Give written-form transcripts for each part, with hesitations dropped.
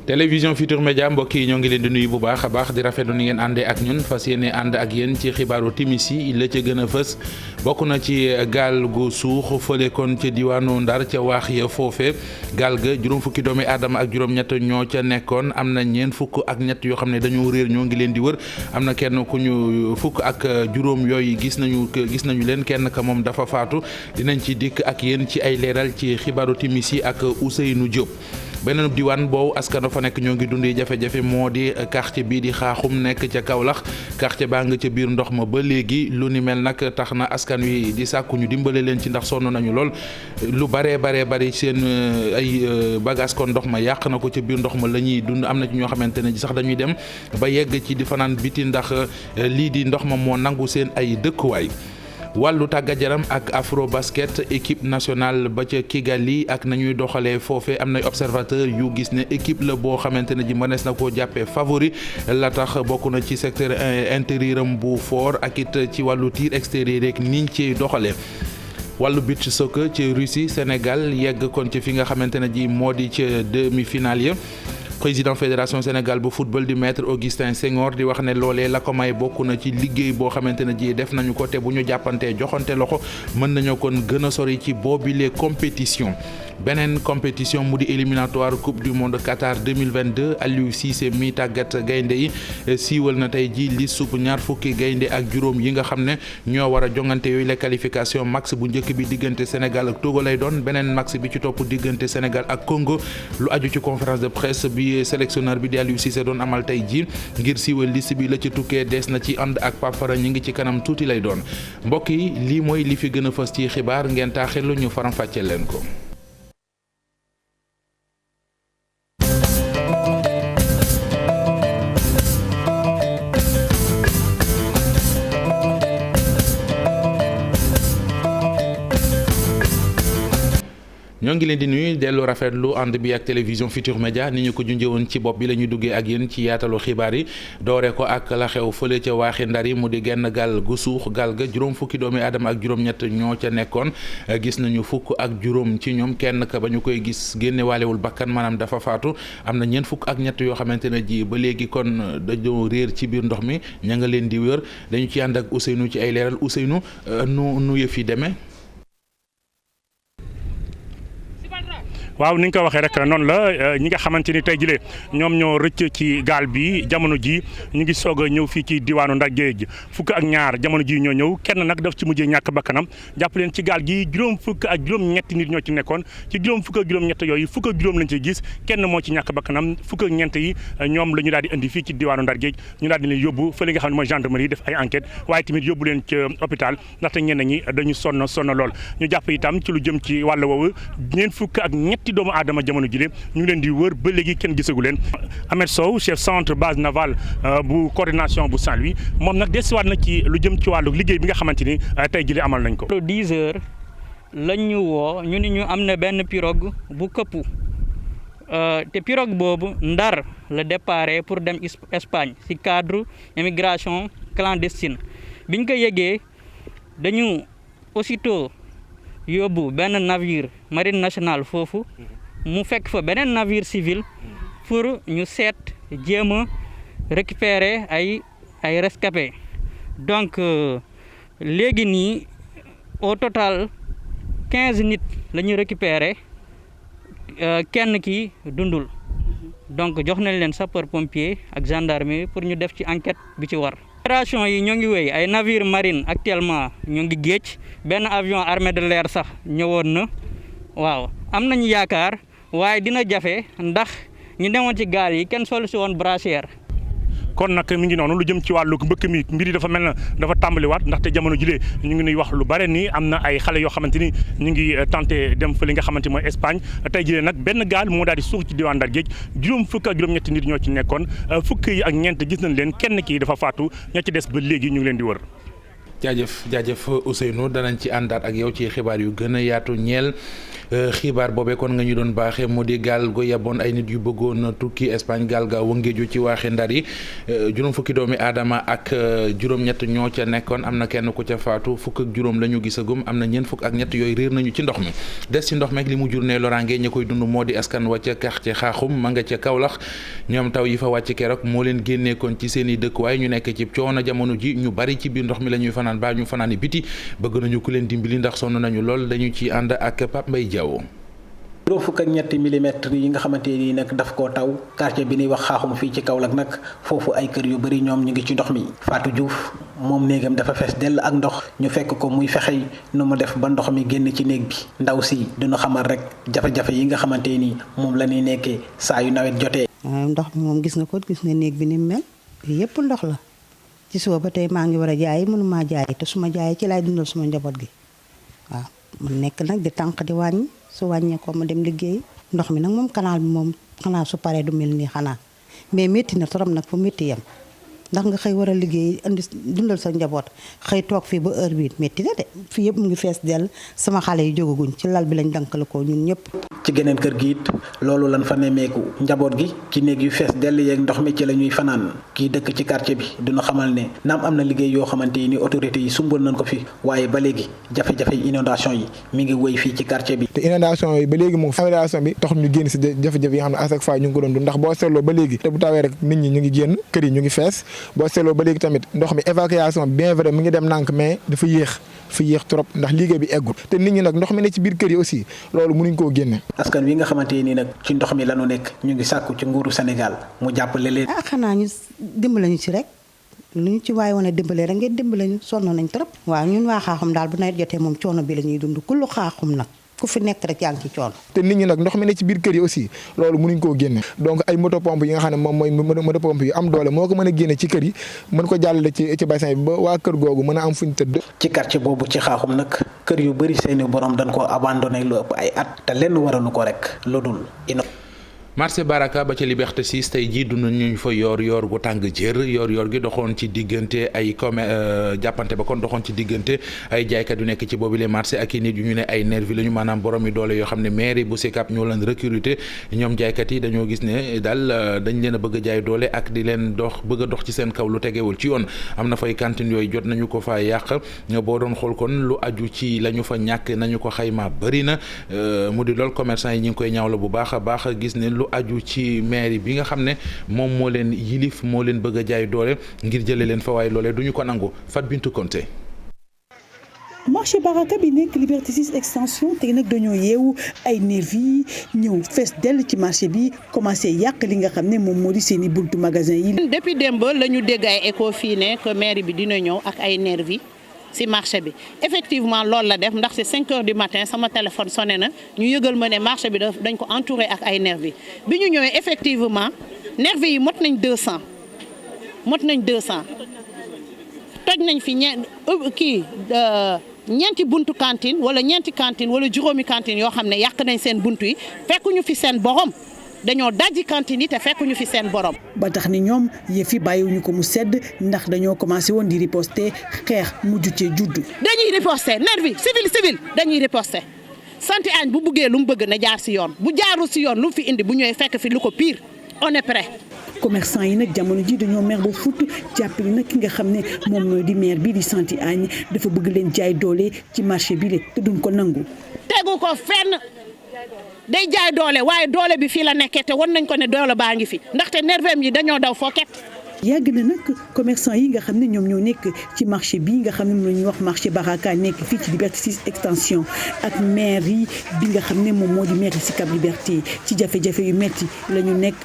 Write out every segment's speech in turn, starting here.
télévision Futurs Médias mbokk yi ñoo ngi leen di nuyu bu baax a baax di rafetlu ni ngeen àndee ak ñun fas yéene ànd ak yéen ci xibaaru timis yi la ca gën a fës bokk na ci gaal gu suux fële kon ca diwaanu Ndar ca waax ya foofe gaal ga juróom fukki doomi aadama ak juróom-ñett ñoo ca nekkoon am na ñeent fukk ak ñett yoo xam ne dañoo réer ñoo ngi leen di wër am na kenn ku ñu fukk ak juróom yooyu gis nañu leen kenn ka moom dafa faatu dinañ ci dikk ak yéen ci ay leeral ci xibaaru timis yi ak Ousseynou Diop. beneen diwaan boobu askan fa nekk ñoo ngi dundi jafe-jafe moo di quartier bii di xaaxum nekk ca Kaolack quartier baa nga ca biir ndox ma ba léegi lu ni mel nag tax na askan wi di sàkku ñu dimbale leen ci ndax sonn nañu lool lu bari seen ay bagage kon ndox ma yàq na ko ca biir ndox ma la ñuy dund am na ci ñoo xamante ne sax dañuy dem ba yegg ci di fanaan biti ndax lii di ndox ma moo nangu seen ay dëkkuwaay. wàllu tàggat yaram ak afro basket équipe nationale ba ca Kigali ak nañuy doxalee foofe am nay observateur yu gis ne équipe la boo xamante ne ji mënees na koo jàppee favori la tax bokk na ci secteur intérieur am bu fort ak it ci wàllu tir extérieur rek niñ ci doxalee. wàllu beach soccer ci Russie Sénégal yegg kon ci fi nga xamante ne ji moo di ca demi-finale ya président fédération Sénégal bu football di maître Augustin Senghor di wax ne loolee la ko may bokk na ci liggéey boo xamante ne ji def nañu ko te bu ñu jàppantee joxante loxo mën nañoo kon gën a sori ci boobile compétition. beneen compétition mu di éliminatoire coupe du monde Qatar 2022 Aliou Cissé mi tàggat gaynde yi siiwal na tey ji li sup ñaar fukki gaynde ak juróom yi nga xam ne ñoo war a jongante yooyu la qualification max bu njëkk bi diggante Sénégal ak Togo lay doon beneen max bi ci topp diggante Sénégal ak Congo lu aju ci conférence de presse bi sélectionneur bi di Aliou Cissé doon amal tey ji ngir siiwal liste bi la ci tukkee des na ci ànd ak Pape Fara ñi ngi ci kanam tuuti lay doon mbokk yi lii mooy li fi gën a fës ci xibaar ngeen taaxirlu ñu faram-fàcceel leen ko. ñoo ngi leen di nuyu dellu rafetlu ànd bi ak télévision Futurs Médias ni ñu ko junjëwoon ci bopp bi la ñu duggee ak yéen ci yaatalu xibaar yi doore ko ak la xew fële ca waaxi Ndar yi mu di genn gaal gu suux gaal ga juróom fukki doomi aadama ak juróom-ñett ñoo ca nekkoon gis nañu fukk ak juróom ci ñoom kenn ka ba ñu koy gis génne waalewul bakkan maanaam dafa faatu am na ñeent fukk ak ñett yoo xamante ne ji ba léegi kon dañoo réer ci biir ndox mi ña nga leen di wër dañu ci ànd ak Ousseynou ci ay leeral Ousseynou nu yëf yi demee. waaw ni nga ko waxee rek noonu la ñi nga xamante ni tey jii ñoom ñoo rëcc ci gaal bi jamono ji ñu ngi soog a ñëw fii ci diwaanu Ndar géej fukk ak ñaar jamono ji ñoo ñëw kenn nag daf ci mujjee ñàkk bakkanam jàpp leen ci gaal gi juróom fukk ak juróom-ñetti nit ñoo ci nekkoon ci juróom fukk ak juróom-ñett yooyu fukk ak juróom lañ ci gis kenn moo ci ñàkk bakkanam fukk ak ñeent yi ñoom la ñu daal di indi fii ci diwaanu Ndar géej ñu daal di leen yóbbu fële nga xam ne mooy gendarmerie def ay enquête waaye tamit yóbbu leen ci hôpital ndaxte ñenn ñi dañu sonn lool ñu jàpp itam ci lu jëm ci wàll woowu ñeent fukk ak ñetti doomu aadama jamono jile ñu ngi leen di wër ba léegi kenn gisagu leen Ahmed Sow chef centre base navale bu coordination bu Saint-Louis moom nag desiwaat na ci lu jëm ci wàllu liggéey bi nga xamante ni tey jile amal nañ ko. 10 heures lañ ñu woo ñu ni ñu am na benn pirogue bu këppu te pirogue boobu Ndar la déparé pour dem Espagne ci cadre immigration clandestine biñ ko yëgee dañu aussitôt yóbbu benn navire marine nationale foofu mu fekk fa beneen navire civil pour ñu seet jéem a récupérer ay rescapés donc léegi nii au total 15 nit la ñu récupérer kenn ki dundul donc jox nañ leen sapeur pompier ak gendarmerie pour ñu def ci enquête bi ci war. opération yi ñoo ngi wéy ay navire marine actuellement ñoo ngi géej benn avion armée de l'air sax ñëwoon na waaw am nañu yaakaar waaye dina jafe ndax ñu demoon ci gaal yi kenn solu si woon brassière. kon nag mi ngi noonu lu jëm ci wàllu mbëkk mi mbir yi dafa mel na dafa tàmbaliwaat ndaxte jamono jile ñu ngi nuy wax lu bare ni am na ay xale yoo xamante ni ñu ngi tenté dem fa li nga xamante mooy Espagne tey jile nag benn gaal moo daal di suux ci diwaan Ndar géej juróom fukk ak juróom-ñetti nit ñoo ci nekkoon fukk yi ak ñeent gis nañ leen kenn kii dafa faatu ña ci des ba léegi ñu ngi leen di wër. jaajëf Ousseynou danañ ci àndaat ak yow ci xibaar yu gën a yaatu ñeel xibaar boobee kon nga ñu doon baaxee mu di gaal gu yeboon ay nit yu bëggoon tukki Espagne gaal ga wëngeeju ci waaxi Ndar yi juróom fukki doomi aadama ak juróom-ñett ñoo ca nekkoon am na kenn ku ca faatu fukk ak juróom la ñu gisagum am na ñeent fukk ak ñett yooyu réer nañu ci ndox mi des ci ndox meeg li mu jur ne loraange ña koy dund moo di askan wa ca quartier Xaaxum ma nga ca Kaolack ñoom taw yi fa wàcc keroog moo leen génneekoon ci seen i dëkkuwaay ñu nekk ci coono jamono ji ñu bari ci biir ndox mi la ñuy fanaan ba ñu fanaani biti bëgg nañu ku leen dimbali ndax sonn nañu lool dañu ci ànd ak Pape Mbaye Diaw. juróom fukk ak ñetti millimètres yi nga xamante ni nag daf koo taw quartier bi ñuy wax Xaaxum fii ci Kaolack nag foofu ay kër yu bëri ñoom ñu ngi ci ndox mi Fatou Diouf moom néegam dafa fees dell ak ndox ñu fekk ko muy fexey nu mu def ba ndox mi génn ci néeg bi ndaw si duñu xamal rek jafe-jafe yi nga xamante ni moom la ñuy nekkee saa yu nawet jotee. ndox mi moom gis nga néeg bi ni mu mel yëpp ndox la ci suba ba tey maa ngi war a jaay mënumaa jaay te su ma jaayee ci laay dundal suma njaboot gi waaw mu nekk nag di tànq di wàññi su wàññee ko ma dem liggéey ndox mi nag moom canal bi moom xanaa su paree du mel nii xanaa mais métti na trop nag fu métti yem ndax nga xëy war a liggéey indi dundal sa njaboot xëy toog fii ba heure bii métti na de fii yëpp mu ngi fees dell sama xale yi jógaguñ ci lal bi lañ dankale ko ñun ñëpp. ci geneen kër gi it loolu lan fa nemmeeku njaboot gi ci néeg yu fees dell yeeg ndox mi ci la ñuy fanaan kii dëkk ci quartier bi dina xamal ne naam am na liggéey yoo xamante ni autorités yi sumbal nañ ko fi waaye ba léegi jafe-jafe inondation yi mi ngi wéy fii ci quartier bi. te inondation yi ba léegi moom inondation bi tax ñu génn si jafe-jafe yi nga xam ne à chaque fois ñu ngi ko doon dund ndax boo seetloo ba léegi te bu tawee rek nit ñi ñu ngi génn kër yi ñu ngi fees boo seetloo ba léegi tamit ndox mi évacuation bien vrai mi ngi dem nànk mais dafa yéex trop ndax liggéey bi eggul te nit ñi nag ndox mi ne ci biir kër yi aussi loolu mënuñ koo génne. askan wi nga xamante ni nag ci ndox mi lañu nekk ñu ngi sàkku ci nguuru Sénégal mu jàppale leen. xanaa ñu dimbale ñu ci rek lu ñu ci waaye woon a dimbalee rek ngeen dimbale ñu sonn nañ trop. waaw ñun waa Xaaxum daal bu nawet jotee moom coono bi la ñuy dund kullu Xaaxum nag ku fi nekk rek yaa ngi ci coono. te nit ñi nag ndox mi ne ci biir kër yi aussi loolu mënuñ koo génne donc ay moto pompe yi nga xam ne moom mooy moto pompe yu am doole moo ko mën a génne ci kër yi mën ko jàllale ci bassin bi ba waa kër googu mën a am fuñ tëdd. ci quartier boobu ci Xaaxum nag kër yu bëri seeni borom dañ koo abandonné lu ëpp ay at te lenn waralu ko rek lu dul marché Baraka ba ca Liberté 6 tey jii dund ñu fa yoor gu tàng jër yoor gi doxoon ci diggante ay jàppante ba kon doxoon ci diggante ay jaaykat yu nekk ci boobu les marché ak i nit yu ñu ne ay nervi la ñu maanaam borom yi doole yoo xam ne mairie bu Sicap ñoo leen recruter ñoom jaaykat yi dañoo gis ne daal dañ leen a bëgg a jaay doole ak di leen bëgg a dox ci seen kaw lu tegewul ci yoon am na fay cantine yooyu jot nañu ko fa yàq boo doon xool kon lu aju ci la ñu fa ñàkk nañu ko xayma bëri na mu di lool commerçant yi ñu ngi koy ñaawla bu baax a baax gis ne lu aju ci mairie bi nga xam ne moom moo leen yilif moo leen bëgg a jaay doole ngir jële leen fa waaye loolee duñu ko nangu Fat Bintou Konté. marché Baraka bi nekk Liberté 6 extension tey nag dañoo yeewu ay nervi ñëw fees dell ci marché bi commencé yàq li nga xam ne moom moo di seen i buntu magasin yi. depuis démb la ñu dégg ay écho fii ne que mairie bi dina ñëw ak ay nervi ci marché bi effectivement loolu la def ndax c'est 5 heures du matin sama téléphone sonné na ñu yëgal ma ne marché bi dañ ko entouré ak ay nervi bi ñu ñëwee effectivement nervi yi mot nañ 200 toj nañ fi ñeenti buntu cantine wala ñeenti cantine wala juróomi cantine yoo xam ne yàq nañ seen buntu yi fekkuñu fi seen borom dañoo dajji cantine yi te fekkuñu fi seen borom. ba tax ni ñoom yëf yi bàyyiwuñu ko mu sedd ndax dañoo commencé woon di riposter xeex mujj cee juddu. dañuy riposter nervi civil dañuy riposter santi añ bu buggee lu mu bëgg na jaar si yoon bu jaarul si yoon lu mu fi indi bu ñëwee fekk fi lu ko pire on est prêt. commerçant yi nag jamono ji dañoo mer ba fut jàppale nag ki nga xam ne moom mooy di maire bii di santi añ dafa bëgg leen jaay doole ci marché bi le te duñ ko nangu. tegu ko fenn. day jaay doole waaye doole bi fii la nekkee te wan nañ ko ne doole baa ngi fi ndaxte nervem yi dañoo daw fooket. yàgg na nag commerçant yi nga xam ne ñoom ñoo nekk ci marché bi nga xam ne moom la ñuy wax marché Baraka nekk fii ci Liberté 6 extension ak maire yi bi nga xam ne moom moo di maire Sicap Liberté ci jafe-jafe yu metti la ñu nekk.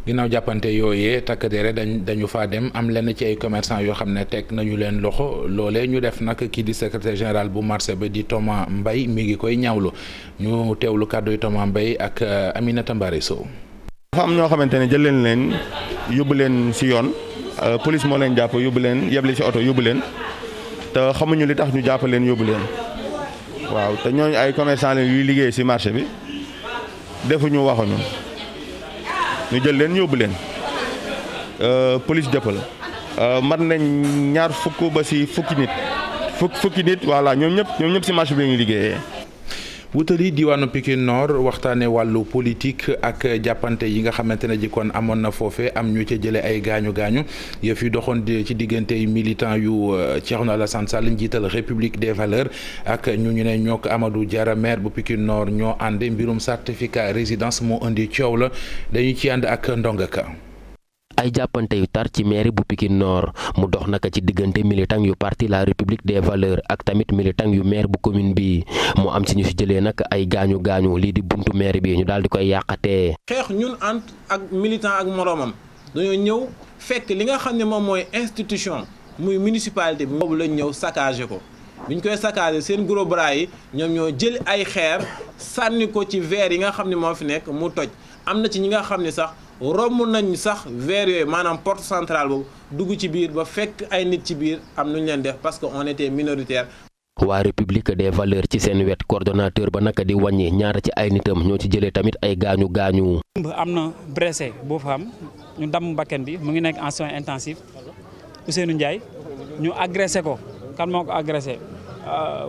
ginnaaw jàppante yooyee takk dere dañu faa dem am lenn ci ay commerçant yoo xam ne teg nañu leen loxo loolee ñu def nag kii di secrétaire général bu marché ba di Thomas Mbaye mi ngi koy ñaawlu ñu teewlu kàddu yi Thomas Mbaye ak Aminata Mbare Sow. dafa am ñoo xamante ne jël leen yóbbu leen ci yoon police moo leen jàpp yóbbu leen yeble ci oto yóbbu leen te xamuñu li tax ñu jàpp leen yóbbu leen waaw te ñooñu ay commerçant leen yuy liggéey ci marché bi defuñu waxuñu. ñu jël leen yóbbu leen police jëppal mat nañ ñaar fukk ba si fukki nit voilà ñoom ñëpp si marché bi la ñuy liggéeyee. wutali diwaanu Pikine Nord waxtaane wàllu politique ak jàppante yi nga xamante ne jikkoon amoon na foofe am ñu ca jële ay gaañu yëf yu doxoon ci diggante militant yu Thierno Alassane Sall njiital République des Valeurs ak ñu ne ñook Amadou Diarra maire bu Pikine Nord ñoo ànd mbirum certificat résidence moo indi coow la dañu ci ànd ak Ndonga Ka. ay jàppante yu tar ci mairie bu Pikine Nord mu dox naka ci diggante militant yu parti la République des Valeurs ak tamit militant yu maire bu commune bi mu am ci ñu fi jëlee nag ay gaañu lii di buntu maire bi ñu daal di koy yàqatee. xeex ñun ànd ak militant ak moroomam dañoo ñëw fekk li nga xam ne moom mooy institution muy municipalité bi boobu lañ ñëw saccagé ko biñ koy saccagé seen gros bras yi ñoom ñoo jël ay xeer sànni ko ci verre yi nga xam ne moo fi nekk mu toj am na ci ñi nga xam ne sax. romb nañ sax vers yooyu maanaam porte centrale boobu dugg ci biir ba fekk ay nit ci biir am nu ñu leen def parce que on était minoritaire. waa République des Valeurs ci seen wet coordonnateur ba naka di wàññi ñaar ci ay nitam ñoo ci jëlee tamit ay gaañu. am na blessé boo fa am ñu damm bakken bi mu ngi nekk en soins intensifs Ousseynou Ndiaye ñu agressé ko kan moo ko agressé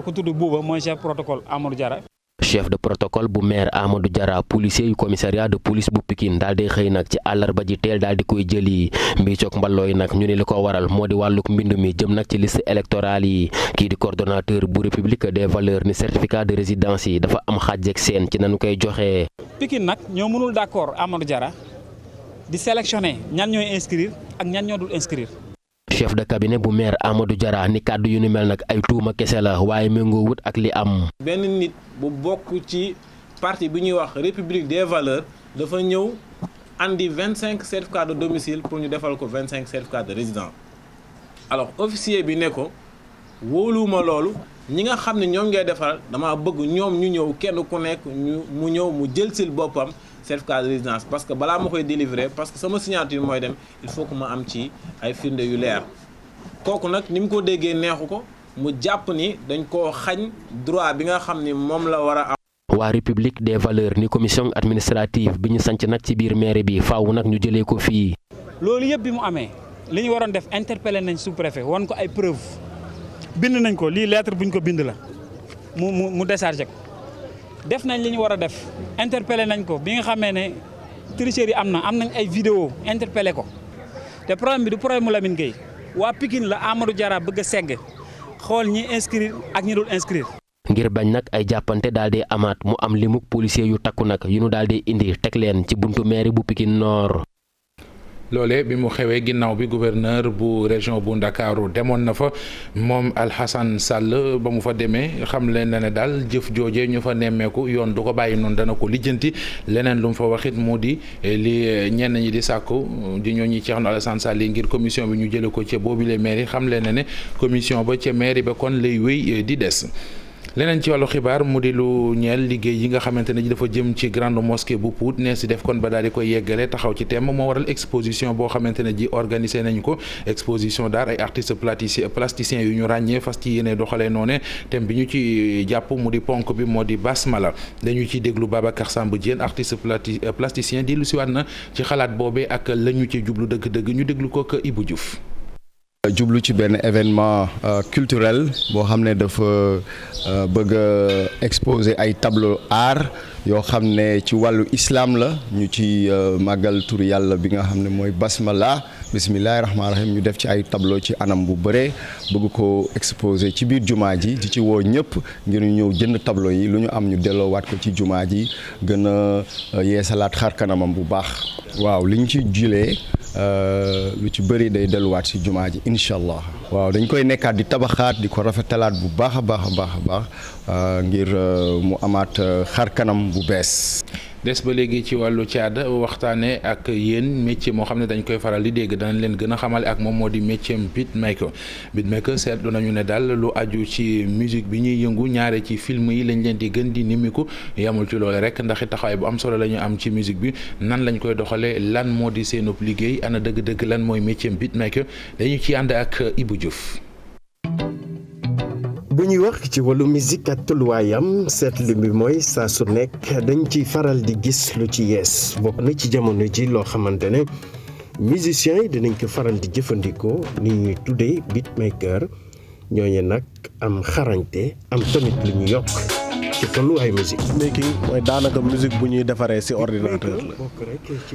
ku tudd Bouba mooy chef protocole Amadou Diarra. chef de protocole bu maire Amadou Diarra policier yu commissariat de police bu Pikine daal di xëy nag ci àllarba ji teel daal di koy jëli mbi coog mballooy nag ñu ne li ko waral moo di wàlluk mbind mi jëm nag ci liste électorale yi kii di coordonnateur bu République des Valeurs ni certificat de résidence yi dafa am xàjjek seen ci nanu koy joxee. Pikine nag ñoo mënul d'accord Amadou Diarra di sélectionner ñan ñooy inscrire ak ñan ñoo dul inscrire. chef de cabinet bu maire Amadou Diarra ni kàddu yu ni mel nag ay tuuma kese la waaye méngoo wut ak li am. benn nit bu bokk ci parti bi ñuy wax République des Valeurs dafa ñëw andi 25 certificats de domicile pour ñu defal ko 25 certificats de résidence alors officier bi ne ko wóoluwuma loolu ñi nga xam ne ñoom ngay defal dama bëgg ñoom ñu ñëw kenn ku nekk mu ñëw mu jël sil boppam certificat de résidence parce que balaa ma koy délivrer parce que sama signature mooy dem il faut que ma am ci ay firnde yu leer kooku nag ni mu ko déggee neexu ko mu jàpp ni dañ koo xañ droit bi nga xam ni moom la war a am. waa République des Valeurs ni commission administrative bi ñu sanc nag ci biir mairie bi faaw nag ñu jëlee ko fii. loolu yëpp bi mu amee li ñu waroon def interpellé nañ sous-préfet won ko ay preuve bind nañ ko lii lettre buñ ko bind la mu déchargé ko. def nañ li ñu war a def interpellé nañ ko bi nga xamee ne tricherie am nañ ay vidéo interpellé ko te problème bi du problème mu Lamine Gueye waa Pikine la Amadou Diarra bëgg a segg xool ñi inscrire ak ñi dul inscrire. ngir bañ nag ay jàppante daal di amaat mu am limuk policier yu takku nag yu nu daal di indi teg leen ci buntu mairie bu Pikine Nord. loole bi mu xewee ginnaaw bi gouverneur bu région bu Ndakaaru demoon na fa moom Alhassane Sall ba mu fa demee xam leen ne daal jëf jooje ñu fa nemmeeku yoon du ko bàyyi noonu dana ko lijjanti leneen lu mu fa waxit moo di li ñenn ñi di sàkku di ñooñu Thierno Alassane Sall yi ngir commission bi ñu jële ko ca boobile mairie xam leen ne commission ba ca mairie ba kon lay wéy di des. leneen ci wàllu xibaar mu di lu ñeel liggéey yi nga xamante ne dafa jëm ci grande mosquée bu Pout ne si def kon ba daal di koy yeggale taxaw ci thème moo waral exposition boo xamante ne ji organisé nañu ko exposition d'art ay artistes plasticiens yu ñu ràññee fas ci yéene doxalee noone thème bi ñu ci jàpp mu di ponk bi moo di basmala dañu ciy déglu Babacar Samb Diène artiste plasticien di lu siwaat na ci xalaat boobee ak la ñu ci jublu dëgg-dëgg ñu déglu ko ak Ibou Diouf. jublu ci benn événement culturel boo xam ne dafa bëgg a exposer ay tableau art yoo xam ne ci wàllu islam la ñu ci màggal tur yàlla bi nga xam ne mooy basmala bismillahi rahmaani rahim ñu def ci ay tableau ci anam bu bëree bëgg ko exposer ci biir jumaa ji di ci woo ñëpp ngir ñu ñëw jënd tableau yi lu ñu am ñu delloowaat ko ci jumaa ji gën a yeesalaat xar kanamam bu baax waaw li ñu ci julee lu ci bëri day delluwaat ci jumaa ji incha allah waaw dañ koy nekkaat di tabaxaat di ko rafetalaat bu baax a baax ngir mu amaat xar kanam bu bees. des ba léegi ci wàllu caada waxtaane ak yéen métier moo xam ne dañ koy faral di dégg danañ leen gën a xamale ak moom moo di métier beatmaker seetlu nañu ne daal lu aju ci musique bi ñuy yëngu ñaare ci film yi lañ leen di gën di nimiku yamul ci loole rek ndax taxawaay bu am solo la ñu am ci musique bi nan lañ koy doxalee lan moo di seenub liggéey ana dëgg-dëgg lan mooy métier beatmaker dañu ci ànd ak Ibou Diouf. bu ñuy wax ci wàllu musique ak tolluwaayam seetlu bi mooy saa su nekk dañ ciy faral di gis lu ci yees bokk na ci jamono ji loo xamante ne musiciens yi dinañ ko faral di jëfandikoo ni ñuy tuddee beatmaker ñooñu nag am xarañte am tamit lu ñu yokk ci tolluwaay musique. making mooy daanaka musique bu ñuy defaree ci ordinateur la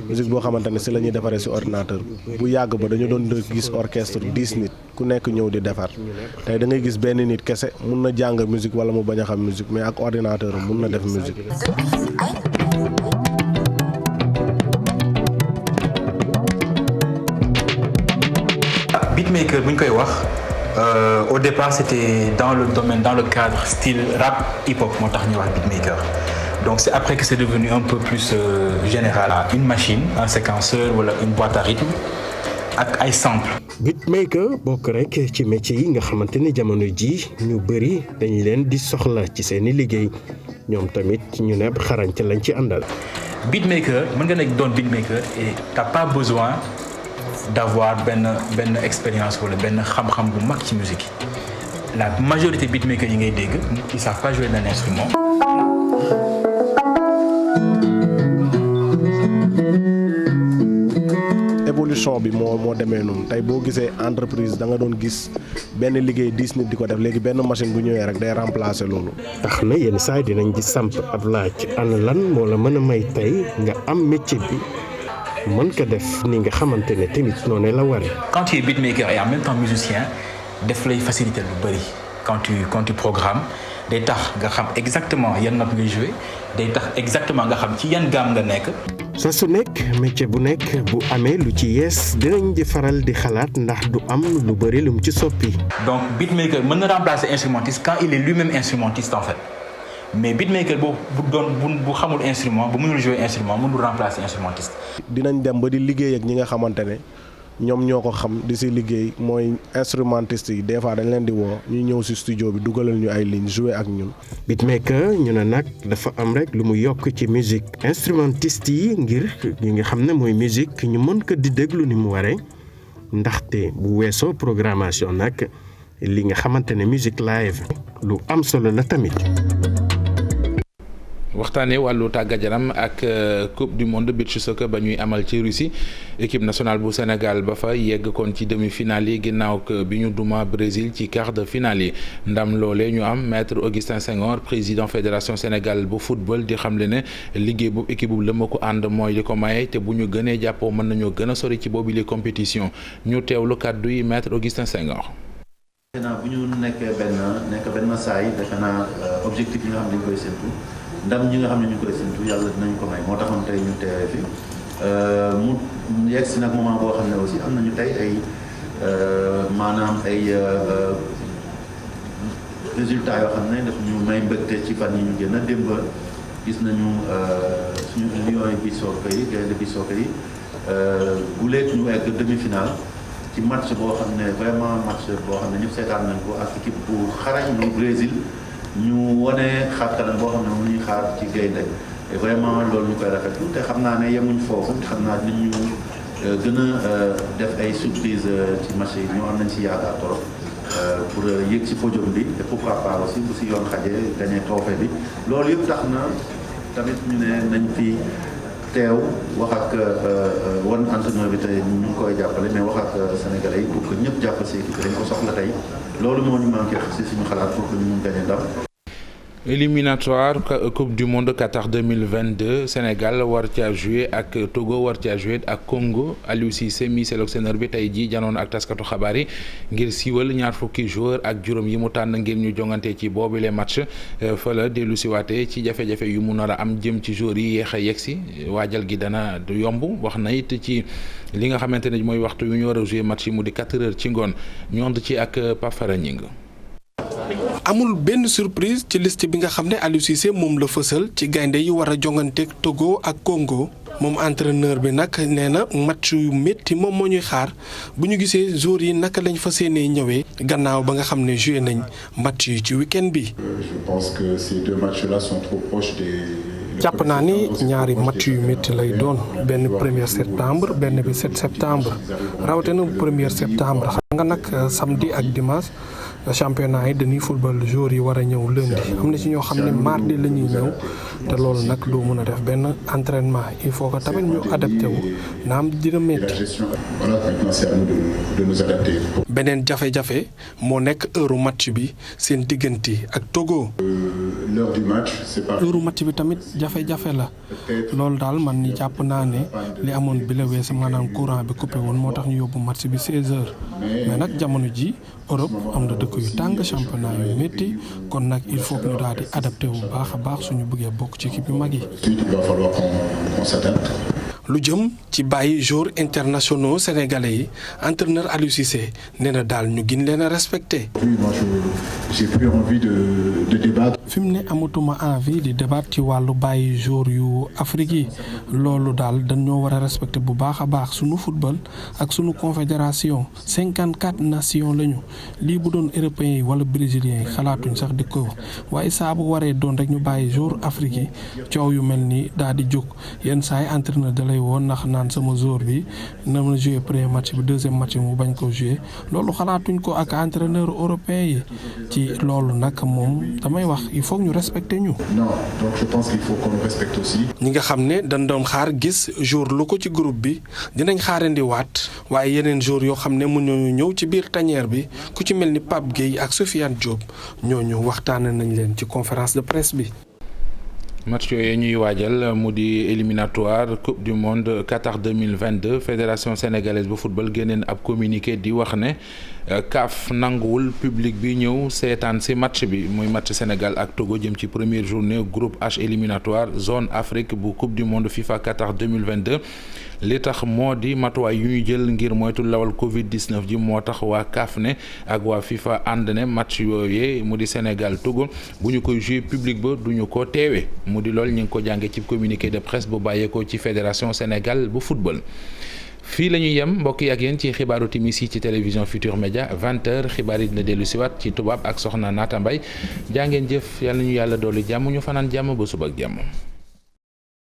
musique boo xamante ne ci la ñuy defaree ci ordinateur bu yàgg ba dañu doon gis orchestre 10 nit ku nekk ñëw di defar tey da ngay gis benn nit kese mun na jàng musique wala mu bañ a xam musique mais ak ordinateur mun na def musique. Beatmaker bu ñu koy wax au départ c'était dans le cadre style rap hip-hop moo tax ñuy wax beatmaker donc c'est après que c'est devenu un peu plus général. Une machine, un séquenceur wala une boîte à rythme ak ay sample. beatmaker bokk rek ci métier yi nga xamante ni jamono ji ñu bëri dañu leen di soxla ci seeni liggéey ñoom tamit ñu ne xarañte lañ ci àndal. beatmaker mën nga nekk doon beatmaker et t'as pas besoin d'avoir benn expérience wala benn xam-xam bu mag ci musique la majorité beatmaker yi ngay dégg ils savent pas jouer d'un instrument. évolution bi moo demee noonu tey boo gisee entreprise da nga doon gis benn liggéey 10 nit di ko def léegi benn machine bu ñëwee rek day remplacer loolu. tax na yenn saa yi dinañ di samp ab laaj ana lan moo la mën a may tey nga am métier bi mën ko def ni nga xamante ne tamit noonu la waree. Quand tu es beatmaker et en même temps musicien def lay faciliter lu bari quand tu programmes day tax nga xam exactement yan note ngay jouer day tax exactement nga xam ci yan gamme nga nekk. saa su nekk métier bu nekk bu amee lu ci yees dinañ di faral di xalaat ndax du am lu bari lu mu ci soppi. donc beatmaker mën na remplacer instrumentiste quand il est lui-même instrumentiste en fait. mais beatmaker bu xamul instrument bu mënul jouer instrument mënul remplacer instrumentiste. dinañ dem ba di liggéey ak ñi nga xamante ne ñoom ñoo ko xam di ci liggéey mooy instrumentiste yi des fois dañ leen di woo ñu ñëw ci studio bi dugalal ñu ay lignes jouer ak ñun. beatmaker ñu ne nag dafa am rek lu mu yokk ci musique instrumentiste yi ngir ñi nga xam ne mooy musique ñu mën ko di déglu ni mu waree ndaxte bu weesoo programmation nag li nga xamante ne musique live lu am solo la tamit. waxtaanee wàllu tàggat yaram ak coupe du monde beach soccer ba ñuy amal ci Russie équipe nationale bu Sénégal ba fa yegg kon ci demi-finale yi ginnaaw bi ñu duma Brésil ci quart de finale yi ndam loole ñu am maître Augustin Senghor président fédération Sénégal bu football di xamle ne liggéey boobu équipe bu lëma ko ànd mooy li ko maye te bu ñu gënee jàppoo mën nañoo gën a sori ci boobu li compétition ñu teewlu kàddu yi maître Augustin Senghor. defe naa bu ñu nekkee benn saa yi defe naa objectif yi nga xam ne dañ koy séntu ndam ñi nga xam ne ñu koy séntu yàlla dinañ ko may moo taxoon tey ñu teewee fi mu yegg si nag moment boo xam ne aussi am nañu tey ay maanaam ay résultats yoo xam ne daf ñu may mbégte ci fan yi ñu génn démb gis nañu suñu lions yi bi sooke yi gaynde bi sooke yi guleet ñu egg demi-finale ci match boo xam ne vraiment match boo xam ne ñëpp seetaan nañ ko ak équipe bu xarañ bu Brésil ñu wane xaar kanam boo xam ne moom la ñuy xaar ci gaynde et vraiment loolu ñu koy rafetlu te xam naa ne yemuñ foofu xam naa dinañu gën a def ay surprise ci match yi ñoo am nañ si yaakaar trop pour yëg si podium bi et pourquoi pas aussi bu si yoon xajee gagné trophée bi loolu yëpp tax na tamit ñu ne nañ fi teew wax ak wan entraîneur bi tey ñu ngi koy jàppale mais wax ak sénégalais yi pour que ñëpp jàpp si équipe dañ ko soxla tey loolu moo ñu manqué si suñu xalaat pour que ñu mun gagné ndam. éliminatoire coupe du monde Qatar 2022 Sénégal war caa joué ak Togo war caa joué ak Congo Aliou Cissé mi sélectionneur bi tey jii janoon ak taskatu xabaar yi ngir siiwal ñaar fukki joueur ak juróom yi mu tànn ngir ñu jongante ci boobule match fa la dellu siwaate ci jafe-jafe yu mu nar a am jëm ci joueur yi yéex a yegsi waajal gi dana du yomb wax na it ci li nga xamante ne mooy waxtu yu ñu war a joué match yi mu di 4 heures ci ngoon ñu ànd ci ak Pape Fara Ñing. amul benn surprise ci liste bi nga xam ne Aliou Cissé moom la fësal ci gaynde yi war a jonganteeg Togo ak Congo moom entraîneur bi nag nee na match yu métti moom moo ñuy xaar bu ñu gisee joueurs yi naka lañ fas yéenee ñëwee gannaaw ba nga xam ne joué nañ match yi ci week-end bi. Je pense que ces deux matchs-là sont trop proches des. jàpp naa ni ñaari match yu métti lay doon benn 1er septembre benn bi 7 septembre rawatina 1er septembre xam nga nag samedi ak dimanche championnat yi dañuy football jour yi war a ñëw lundi am na ci ñoo xam ne mardi la ñuy ñëw te loolu nag doo mën a def benn entraînement il faut que tamit ñu adapté wu naam dina métti. beneen jafe-jafe moo nekk heure match bi seen diggante ak Togo. heure match bi tamit jafe-jafe la loolu daal man ni jàpp naa ne li amoon bi la weesu maanaam courant bi coupé woon moo tax ñu yóbbu match bi 16h mais nag jamono ji Europe am na dëkk yu tàng championnat yu métti kon nag il faut que ñu daal di adapté wu baax a baax suñu bëggee bokk ci équipe yu mag yi. lu jëm ci bàyyi joueurs internationaux sénégalais yi entraîneur Aliou Cissé nee na daal ñu gën leen a respecté. fi mu ne amatuma envie di débat ci wàllu bàyyi joueurs yu Afrique yi loolu daal dañoo war a respecté bu baax a baax sunu football ak sunu confédération 54 nations lañu lii bu doon européens yi wala brésiliens yi xalaatuñ sax di ko waaye saa bu waree doon rek ñu bàyyi joueurs Afrique yi coow yu mel ni daal di jóg yenn saa yi entraîneur da lay woon ndax naan sama joueur bi na ma joué premier match bi deuxième match bi mu bañ ko joué loolu xalaatuñ ko ak entraîneur européen yi ci loolu nag moom damay wax il faut ñu respecter ñu. Non, donc je pense qu'il faut qu'on le respecte aussi. ñi nga xam ne dañ doon xaar gis jour lu ko ci groupe bi dinañ xaarandi waat waaye yeneen jour yoo xam ne mën nañu ñëw ci biir tanière bi ku ci mel ni Pape Gueye ak Sofiane Diop ñooñu waxtaane nañ leen ci conférence de presse bi. match yooyu ñuy waajal mu di éliminatoire coupe du monde Qatar 2022 fédération sénégalaise bu football génneen ab communiqué di wax ne CAF nanguwul public bi ñëw seetaan ci match bi muy match Sénégal ak Togo jëm ci première journée groupe H éliminatoire zone Afrique bu coupe du monde FIFA Qatar 2022 li tax moo di matuwaay yu ñu jël ngir moytu lawal Covid 19 ji moo tax waa CAF ne ak waa FIFA ànd ne match yooyee mu di Sénégal Togo bu ñu koy jouer public ba duñu ko teewee mu di lool ñu ngi ko jàngee ci communiqué de presse bu bàyyeekoo ci fédération Sénégal bu football. fii la ñuy yem mbokk yi ak yéen ci xibaaru timis yi ci télévision Futur Média 20h xibaar yi dina dellu siwaat ci tubaab ak soxna Naata Mbay jaa ngeen jëf yàlla ñu yàlla doolu jàmm ñu fanaan jàmm ba suba ak jàmm.